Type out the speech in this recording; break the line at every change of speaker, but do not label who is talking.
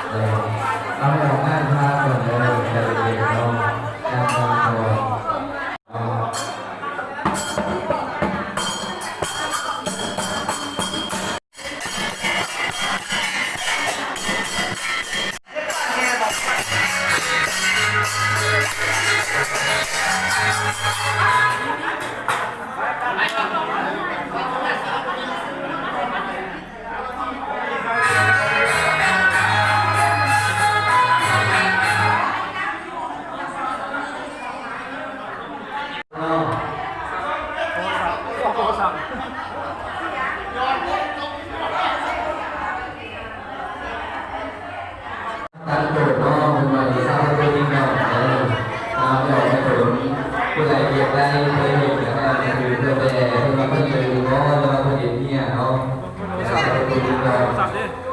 เอาไปออกงานพาก่อนเลยใจเย็นๆเนาะการทำตัวการโดดน้องมันมาดีสร้างให้เป็นน้องเอาไปออกไปถึงผู้ใดเก็บได้เคยเห็นนะครับคือเพื่อนแต่เพื่อนมาเพื่อนเจอน้องแล้วมาเพื่อนเห็นเนี่ยเอาไปเป็นน้อง